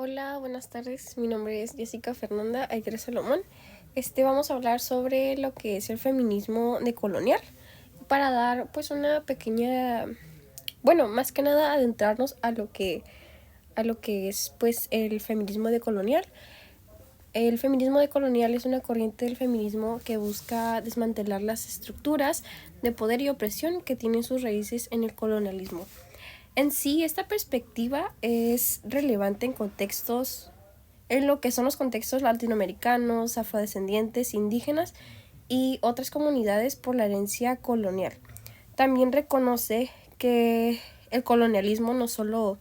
Hola, buenas tardes. Mi nombre es Jessica Fernanda Aguirre Salomón. Vamos a hablar sobre lo que es el feminismo decolonial para dar pues una pequeña, bueno, más que nada adentrarnos a lo que es pues el feminismo decolonial. El feminismo decolonial es una corriente del feminismo que busca desmantelar las estructuras de poder y opresión que tienen sus raíces en el colonialismo. En sí, esta perspectiva es relevante en lo que son los contextos latinoamericanos, afrodescendientes, indígenas y otras comunidades por la herencia colonial. También reconoce que el colonialismo no solo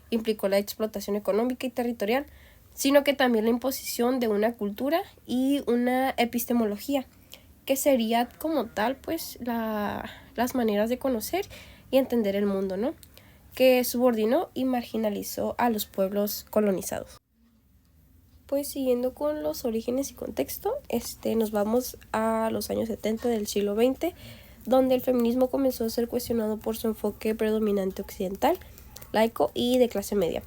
implicó la explotación económica y territorial, sino que también la imposición de una cultura y una epistemología, que sería como tal pues las maneras de conocer y entender el mundo, ¿no? Que subordinó y marginalizó a los pueblos colonizados. Pues siguiendo con los orígenes y contexto, nos vamos a los años 70 del siglo XX, donde el feminismo comenzó a ser cuestionado por su enfoque predominante occidental, laico y de clase media.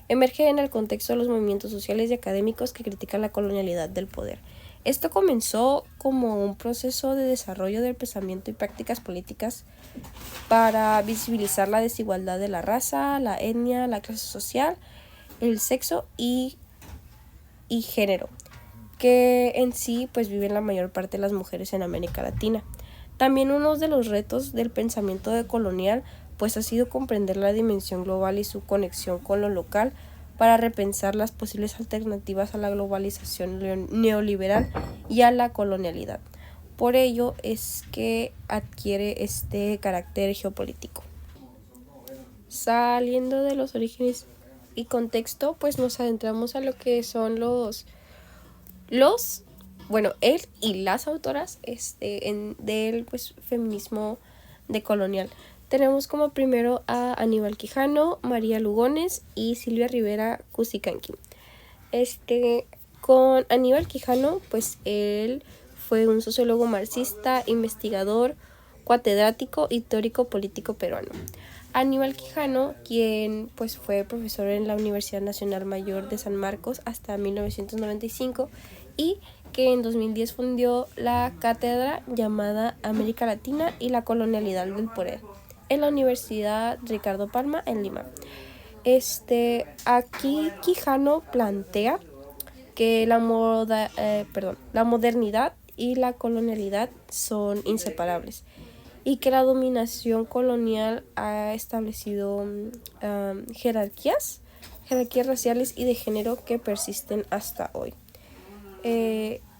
Emerge en el contexto de los movimientos sociales y académicos que critican la colonialidad del poder. Esto comenzó como un proceso de desarrollo del pensamiento y prácticas políticas para visibilizar la desigualdad de la raza, la etnia, la clase social, el sexo y género, que en sí pues viven la mayor parte de las mujeres en América Latina. También uno de los retos del pensamiento decolonial pues ha sido comprender la dimensión global y su conexión con lo local para repensar las posibles alternativas a la globalización neoliberal y a la colonialidad. Por ello es que adquiere este carácter geopolítico. Saliendo de los orígenes y contexto, pues nos adentramos a lo que son él y las autoras del pues, feminismo decolonial. Tenemos como primero a Aníbal Quijano, María Lugones y Silvia Rivera Cusicanqui. Con Aníbal Quijano, pues él fue un sociólogo marxista, investigador, catedrático y teórico político peruano. Aníbal Quijano, quien pues fue profesor en la Universidad Nacional Mayor de San Marcos hasta 1995 y que en 2010 fundió la cátedra llamada América Latina y la colonialidad del poder en la Universidad Ricardo Palma en Lima. Aquí Quijano plantea que la modernidad y la colonialidad son inseparables y que la dominación colonial ha establecido jerarquías raciales y de género que persisten hasta hoy.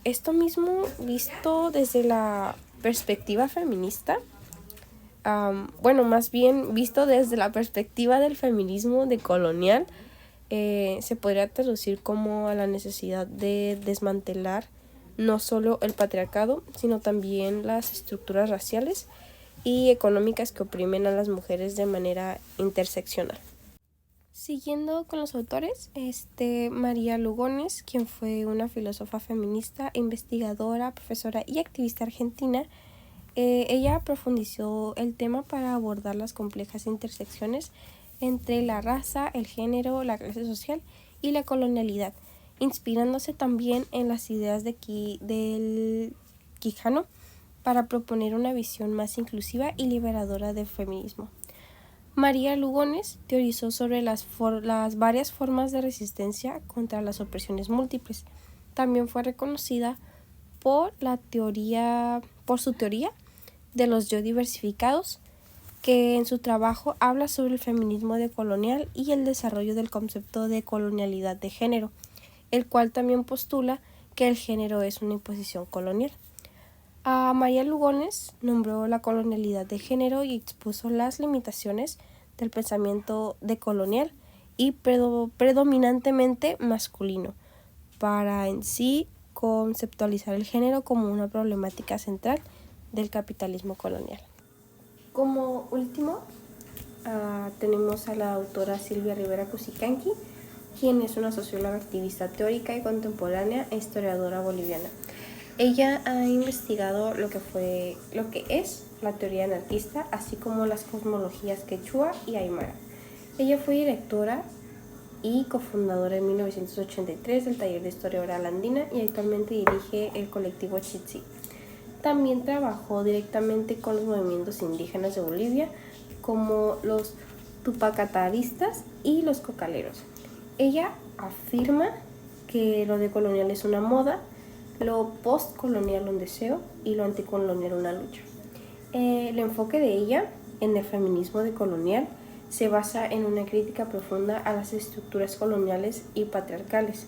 Esto mismo visto desde la perspectiva feminista, más bien visto desde la perspectiva del feminismo decolonial, se podría traducir como a la necesidad de desmantelar no solo el patriarcado, sino también las estructuras raciales y económicas que oprimen a las mujeres de manera interseccional. Siguiendo con los autores, María Lugones, quien fue una filósofa feminista, investigadora, profesora y activista argentina, ella profundizó el tema para abordar las complejas intersecciones entre la raza, el género, la clase social y la colonialidad, inspirándose también en las ideas del Quijano para proponer una visión más inclusiva y liberadora del feminismo. María Lugones teorizó sobre las varias formas de resistencia contra las opresiones múltiples. También fue reconocida por su teoría de los yo diversificados, que en su trabajo habla sobre el feminismo decolonial y el desarrollo del concepto de colonialidad de género, el cual también postula que el género es una imposición colonial. A María Lugones nombró la colonialidad de género y expuso las limitaciones del pensamiento decolonial y predominantemente masculino, para en sí conceptualizar el género como una problemática central del capitalismo colonial. Como último, tenemos a la autora Silvia Rivera Cusicanqui, quien es una socióloga, activista teórica y contemporánea e historiadora boliviana. Ella ha investigado lo que es la teoría anarquista, así como las cosmologías quechua y aymara. Ella fue directora y cofundadora en 1983 del Taller de Historia Oral Andina y actualmente dirige el colectivo Chitsi. También trabajó directamente con los movimientos indígenas de Bolivia, como los tupacataristas y los cocaleros. Ella afirma que lo decolonial es una moda, lo postcolonial un deseo y lo anticolonial una lucha. El enfoque de ella en el feminismo decolonial se basa en una crítica profunda a las estructuras coloniales y patriarcales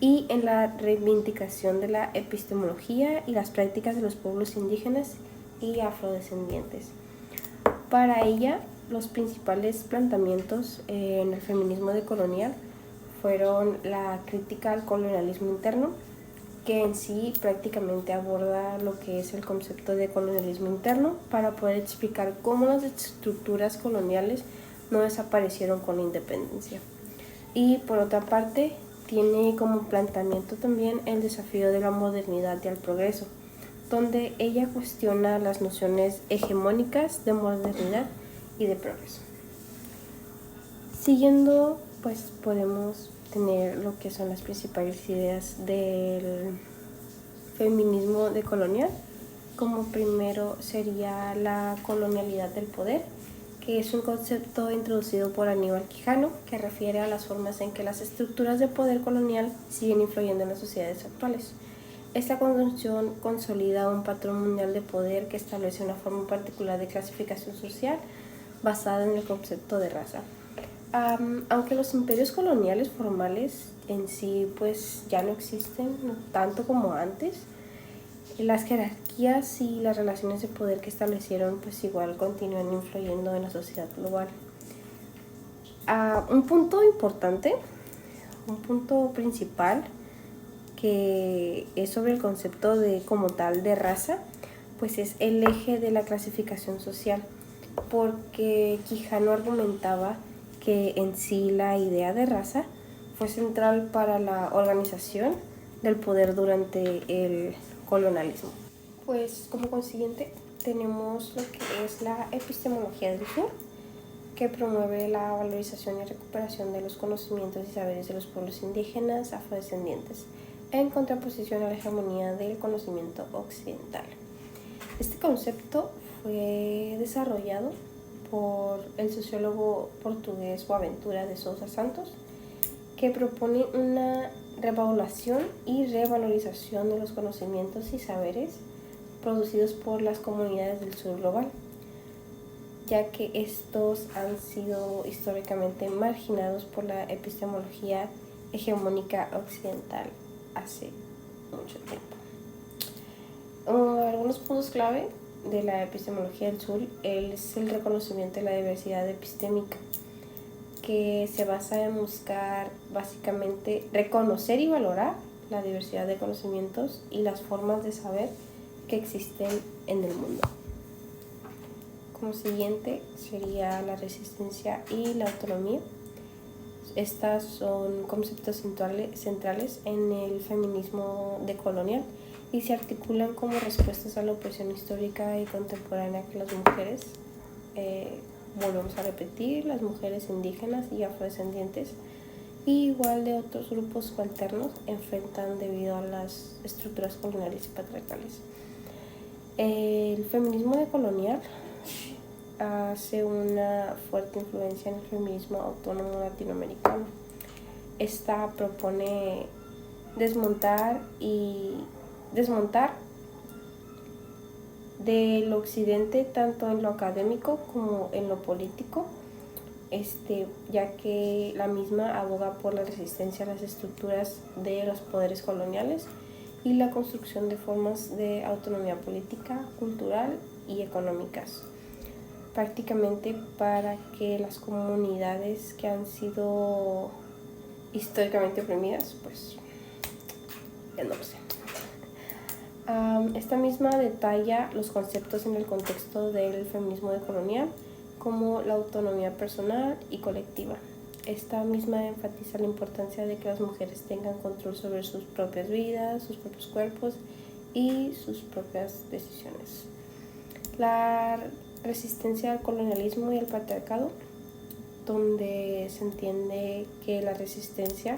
y en la reivindicación de la epistemología y las prácticas de los pueblos indígenas y afrodescendientes. Para ella, los principales planteamientos en el feminismo decolonial fueron la crítica al colonialismo interno, que en sí prácticamente aborda lo que es el concepto de colonialismo interno para poder explicar cómo las estructuras coloniales no desaparecieron con la independencia. Y por otra parte, tiene como planteamiento también el desafío de la modernidad y el progreso, donde ella cuestiona las nociones hegemónicas de modernidad y de progreso. Siguiendo, pues podemos tener lo que son las principales ideas del feminismo decolonial. Como primero sería la colonialidad del poder, que es un concepto introducido por Aníbal Quijano, que refiere a las formas en que las estructuras de poder colonial siguen influyendo en las sociedades actuales. Esta conjunción consolida un patrón mundial de poder que establece una forma particular de clasificación social basada en el concepto de raza. Aunque los imperios coloniales formales en sí pues ya no existen no tanto como antes, las jerarquías y las relaciones de poder que establecieron pues igual continúan influyendo en la sociedad global. Un punto importante, un punto principal que es sobre el concepto de como tal de raza, pues es el eje de la clasificación social, porque Quijano argumentaba que en sí la idea de raza fue central para la organización del poder durante el colonialismo. Pues como consiguiente tenemos lo que es la epistemología del sur, que promueve la valorización y recuperación de los conocimientos y saberes de los pueblos indígenas afrodescendientes, en contraposición a la hegemonía del conocimiento occidental. Este concepto fue desarrollado por el sociólogo portugués Boaventura de Sousa Santos, que propone una revaluación y revalorización de los conocimientos y saberes producidos por las comunidades del sur global, ya que estos han sido históricamente marginados por la epistemología hegemónica occidental hace mucho tiempo. Algunos puntos clave de la epistemología del sur es el reconocimiento de la diversidad epistémica, que se basa en buscar básicamente reconocer y valorar la diversidad de conocimientos y las formas de saber que existen en el mundo. Como siguiente sería la resistencia y la autonomía. Estas son conceptos centrales en el feminismo decolonial y se articulan como respuestas a la opresión histórica y contemporánea que las mujeres, volvemos a repetir, las mujeres indígenas y afrodescendientes, y igual de otros grupos subalternos, enfrentan debido a las estructuras coloniales y patriarcales. El feminismo decolonial hace una fuerte influencia en el feminismo autónomo latinoamericano. Esta propone desmontar del occidente tanto en lo académico como en lo político, ya que la misma aboga por la resistencia a las estructuras de los poderes coloniales y la construcción de formas de autonomía política, cultural y económicas, prácticamente para que las comunidades que han sido históricamente oprimidas, pues ya no lo sé. Esta misma detalla los conceptos en el contexto del feminismo decolonial, como la autonomía personal y colectiva. Esta misma enfatiza la importancia de que las mujeres tengan control sobre sus propias vidas, sus propios cuerpos y sus propias decisiones. La resistencia al colonialismo y al patriarcado donde se entiende que la resistencia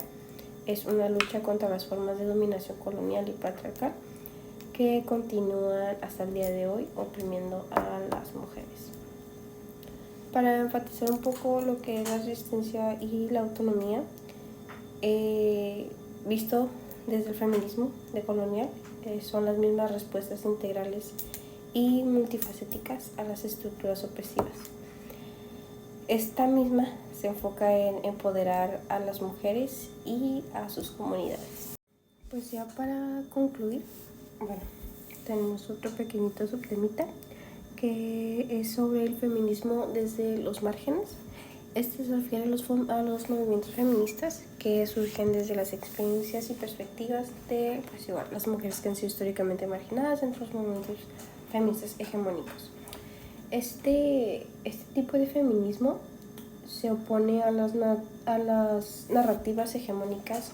es una lucha contra las formas de dominación colonial y patriarcal que continúan hasta el día de hoy oprimiendo a las mujeres. Para enfatizar un poco lo que es la resistencia y la autonomía, visto desde el feminismo decolonial, son las mismas respuestas integrales y multifacéticas a las estructuras opresivas. Esta misma se enfoca en empoderar a las mujeres y a sus comunidades. Pues ya para concluir, bueno, tenemos otro pequeñito subtemita que es sobre el feminismo desde los márgenes. Este se refiere a los movimientos feministas que surgen desde las experiencias y perspectivas de las mujeres que han sido históricamente marginadas entre los movimientos feministas hegemónicos. Este tipo de feminismo se opone a las narrativas hegemónicas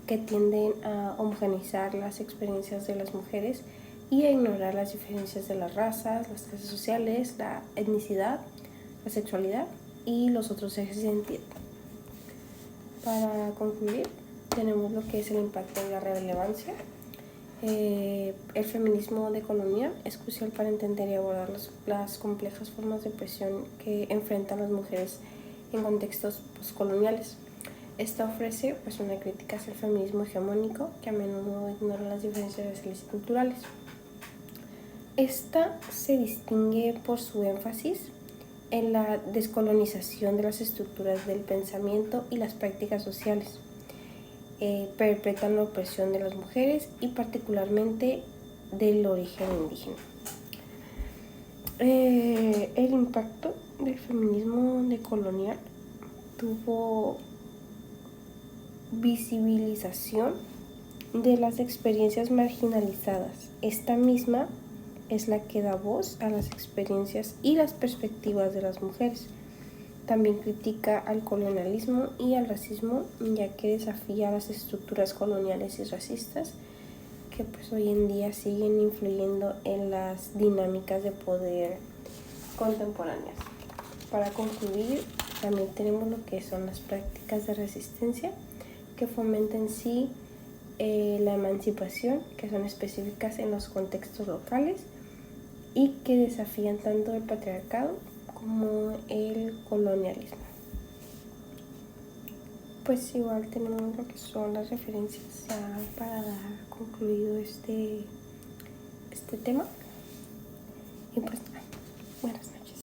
que tienden a homogeneizar las experiencias de las mujeres y a ignorar las diferencias de las razas, las clases sociales, la etnicidad, la sexualidad y los otros ejes de identidad. Para concluir, tenemos lo que es el impacto de la relevancia. El feminismo decolonial es crucial para entender y abordar las complejas formas de opresión que enfrentan las mujeres en contextos postcoloniales. Esta ofrece una crítica hacia el feminismo hegemónico que a menudo ignora las diferencias raciales y culturales. Esta se distingue por su énfasis en la descolonización de las estructuras del pensamiento y las prácticas sociales. Perpetran la opresión de las mujeres y particularmente del origen indígena. El impacto del feminismo decolonial tuvo visibilización de las experiencias marginalizadas. Esta misma es la que da voz a las experiencias y las perspectivas de las mujeres. También critica al colonialismo y al racismo, ya que desafía las estructuras coloniales y racistas que hoy en día siguen influyendo en las dinámicas de poder contemporáneas. Para concluir, también tenemos lo que son las prácticas de resistencia que fomentan la emancipación, que son específicas en los contextos locales y que desafían tanto el patriarcado como el colonialismo. Pues igual tenemos lo que son las referencias para dar concluido este tema. Y pues